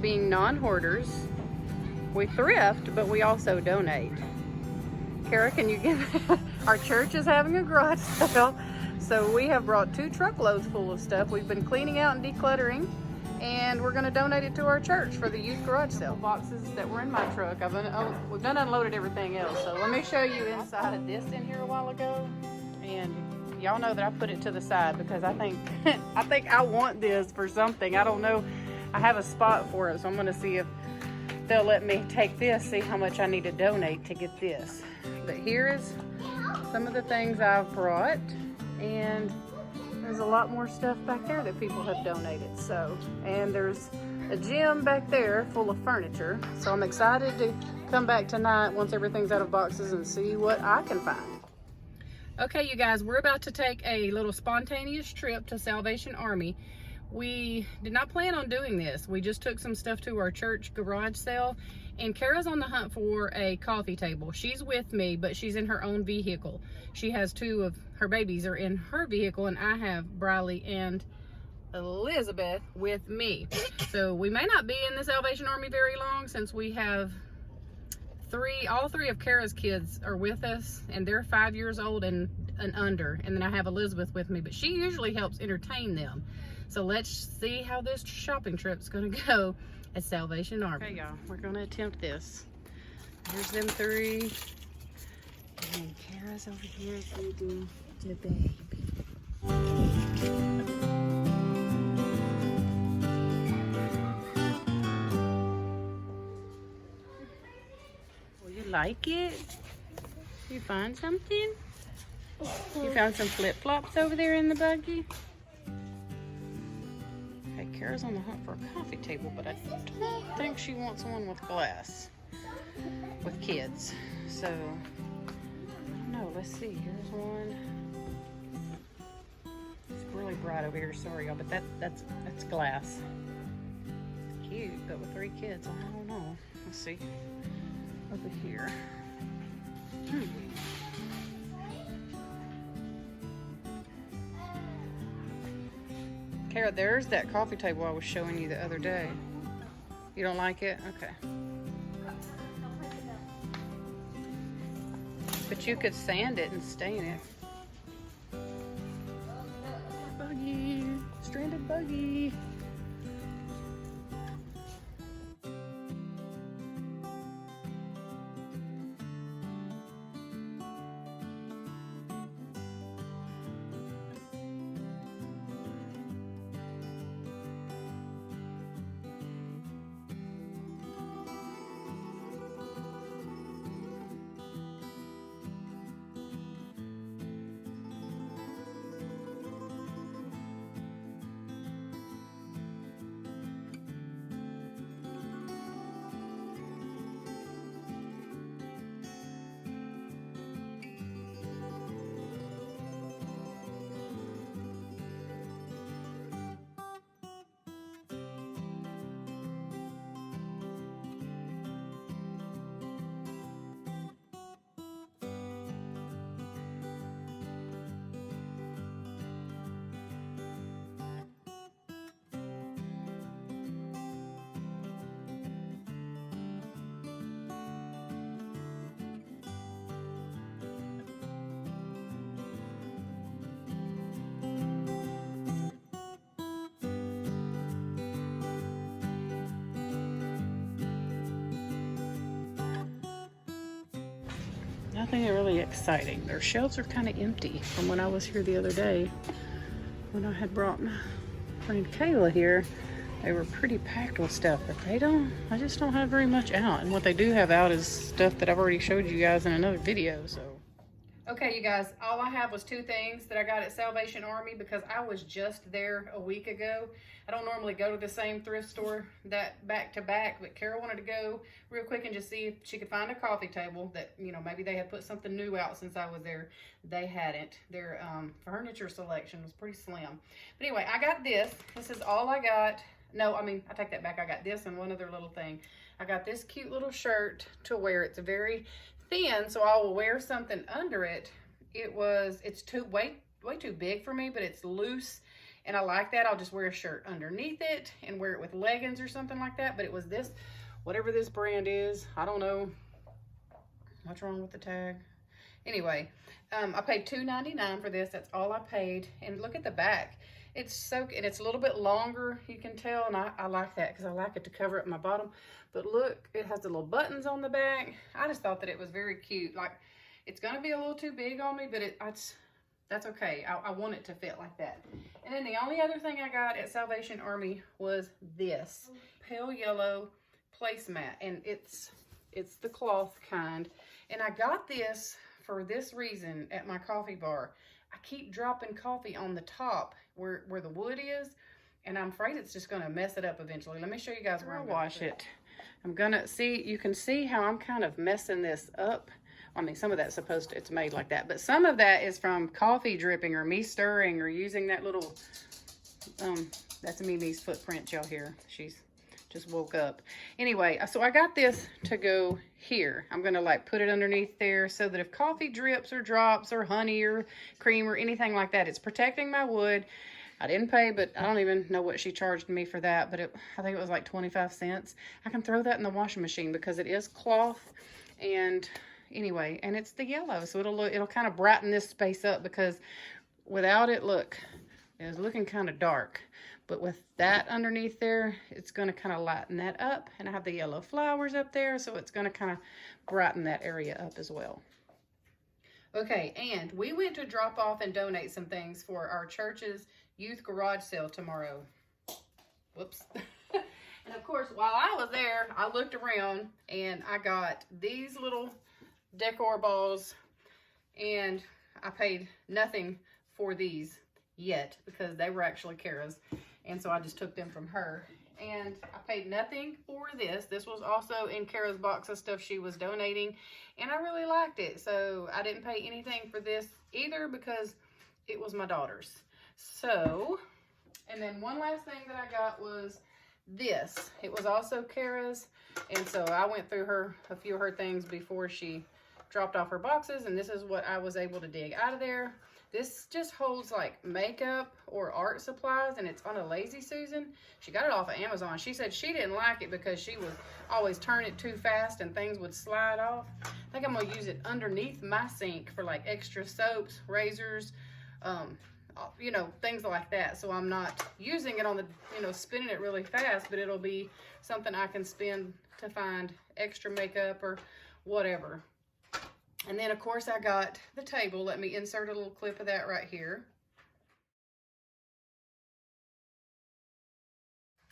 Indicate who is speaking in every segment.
Speaker 1: being non-hoarders. We thrift, but we also donate. Kara, can you give, our church is having a garage sale, so we have brought 2 truckloads full of stuff. We've been cleaning out and decluttering, and we're gonna donate it to our church for the youth garage sale. Boxes that were in my truck, we've done unloaded everything else, so let me show you inside of this in here a while ago, and y'all know that I put it to the side because I think I want this for something. I don't know, I have a spot for it, so I'm gonna see if they'll let me take this, see how much I need to donate to get this. But here is some of the things I've brought, and there's a lot more stuff back there that people have donated. So, and there's a gym back there full of furniture. So I'm excited to come back tonight once everything's out of boxes and see what I can find. Okay, you guys, we're about to take a little spontaneous trip to Salvation Army. We did not plan on doing this. We just took some stuff to our church garage sale, and Kara's on the hunt for a coffee table. She's with me, but she's in her own vehicle. She has 2 of her babies are in her vehicle, and I have Briley and Elizabeth with me. So we may not be in the Salvation Army very long, since we have all three of Kara's kids are with us, and they're 5 years old and under. And then I have Elizabeth with me, but she usually helps entertain them. So let's see how this shopping trip's gonna go at Salvation Army. Okay, y'all, we're gonna attempt this. Here's them 3. And Kara's over here feeding the baby. Well, you like it? You find something? You found some flip-flops over there in the buggy? Okay, Kara's on the hunt for a coffee table, but I don't think she wants one with glass, with kids. So, I don't know, let's see, here's one. It's really bright over here, sorry y'all, but that's glass. Cute, but with 3 kids, I don't know. Let's see, over here. Kara, there's that coffee table I was showing you the other day. You don't like it? Okay. But you could sand it and stain it. Buggy, stranded buggy. Nothing really exciting. Their shelves are kind of empty from when I was here the other day. When I had brought my friend Kayla here, they were pretty packed with stuff, but I just don't have very much out. And what they do have out is stuff that I've already showed you guys in another video, so. Okay, you guys, all I have was 2 things that I got at Salvation Army because I was just there a week ago. I don't normally go to the same thrift store that back to back, but Kara wanted to go real quick and just see if she could find a coffee table that, you know, maybe they had put something new out since I was there. They hadn't. Their furniture selection was pretty slim. But anyway, I got this. This is all I got. No, I mean, I take that back. I got this and one other little thing. I got this cute little shirt to wear. It's very thin, so I will wear something under it. It's way too big for me, but it's loose And I like that. I'll just wear a shirt underneath it and wear it with leggings or something like that. But it was this, whatever this brand is. I don't know. What's wrong with the tag? Anyway, I paid $2.99 for this. That's all I paid. And look at the back. It's so, and it's a little bit longer, you can tell, and I like that because I like it to cover up my bottom. But look, it has the little buttons on the back. I just thought that it was very cute. Like, it's gonna be a little too big on me, but that's okay. I want it to fit like that. And then the only other thing I got at Salvation Army was this pale yellow placemat, and it's the cloth kind. And I got this for this reason at my coffee bar. I keep dropping coffee on the top where the wood is, and I'm afraid it's just gonna mess it up eventually. Let me show you guys where I'm gonna wash it. I'm gonna see, you can see how I'm kind of messing this up. I mean, some of that's supposed to, it's made like that, but some of that is from coffee dripping or me stirring or using that little, that's Mimi's footprint, y'all hear. She's just woke up. Anyway, so I got this to go here. I'm gonna like put it underneath there so that if coffee drips or drops or honey or cream or anything like that, it's protecting my wood. I didn't pay, but I don't even know what she charged me for that, but I think it was like 25 cents. I can throw that in the washing machine because it is cloth. And anyway, and it's the yellow, so it'll kind of brighten this space up, because without it, look, it was looking kind of dark. But with that underneath there, it's going to kind of lighten that up. And I have the yellow flowers up there, so it's going to kind of brighten that area up as well. Okay, and we went to drop off and donate some things for our church's youth garage sale tomorrow. Whoops. And of course, while I was there, I looked around and I got these little decor balls, and I paid nothing for these yet because they were actually Kara's. And so I just took them from her. And I paid nothing for this. This was also in Kara's box of stuff she was donating. And I really liked it. So I didn't pay anything for this either because it was my daughter's. So, and then one last thing that I got was this. It was also Kara's. And so I went through a few of her things before she dropped off her boxes. And this is what I was able to dig out of there. This just holds like makeup or art supplies, and it's on a Lazy Susan. She got it off of Amazon. She said she didn't like it because she would always turn it too fast and things would slide off. I think I'm gonna use it underneath my sink for like extra soaps, razors, you know, things like that. So I'm not using it on the, you know, spinning it really fast, but it'll be something I can spin to find extra makeup or whatever. And then, of course, I got the table. Let me insert a little clip of that right here.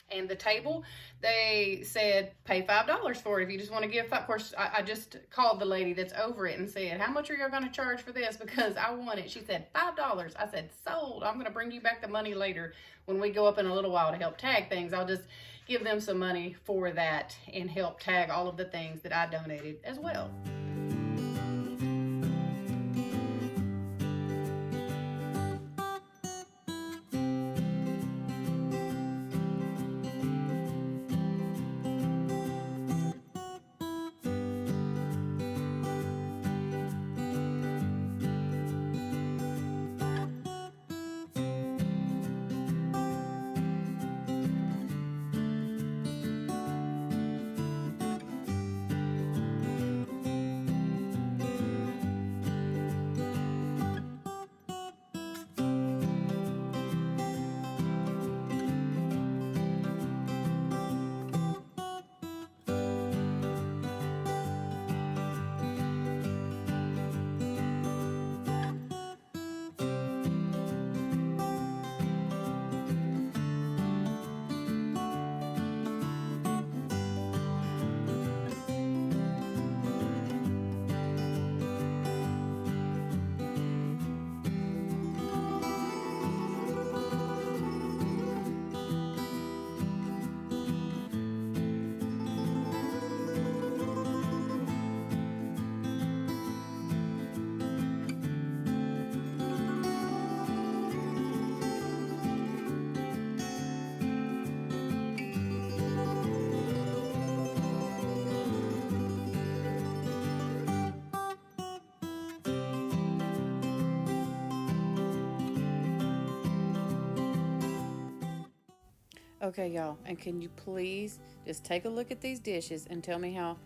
Speaker 1: And the table, they said pay $5 for it if you just want to give. Of course, I just called the lady that's over it and said, how much are you going to charge for this? Because I want it. She said $5. I said, sold. I'm going to bring you back the money later when we go up in a little while to help tag things. I'll just give them some money for that and help tag all of the things that I donated as well. Okay, y'all, and can you please just take a look at these dishes and tell me how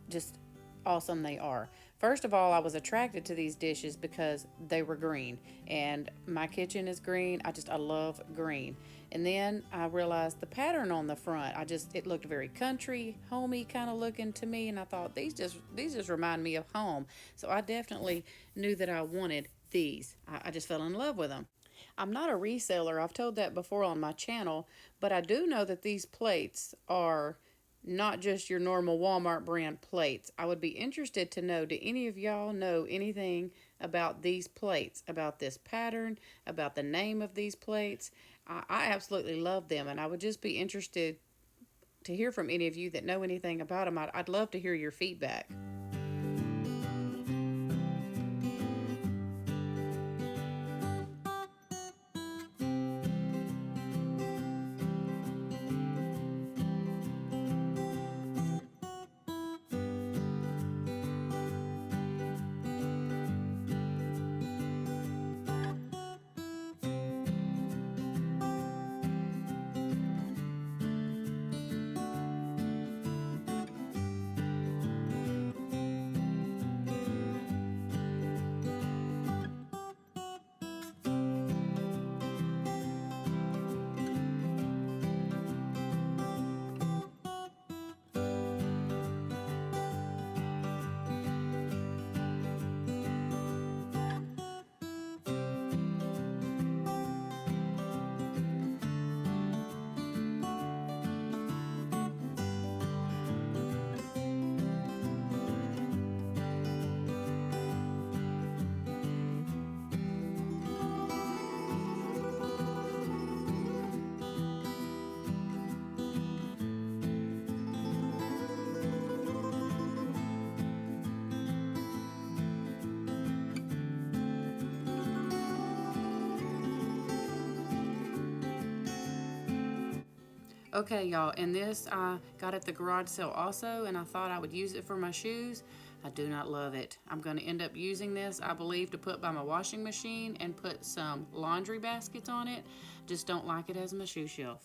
Speaker 1: just awesome they are. First of all, I was attracted to these dishes because they were green, and my kitchen is green. I love green. And then I realized the pattern on the front. It looked very country, homey kind of looking to me, and I thought these just remind me of home. So I definitely knew that I wanted these. I just fell in love with them. I'm not a reseller, I've told that before on my channel, but I do know that these plates are not just your normal Walmart brand plates. I would be interested to know, do any of y'all know anything about these plates, about this pattern, about the name of these plates? I absolutely love them, and I would just be interested to hear from any of you that know anything about them. I'd love to hear your feedback. Okay, y'all, and this I got at the garage sale also, and I thought I would use it for my shoes. I do not love it. I'm going to end up using this, I believe, to put by my washing machine and put some laundry baskets on it. Just don't like it as my shoe shelf.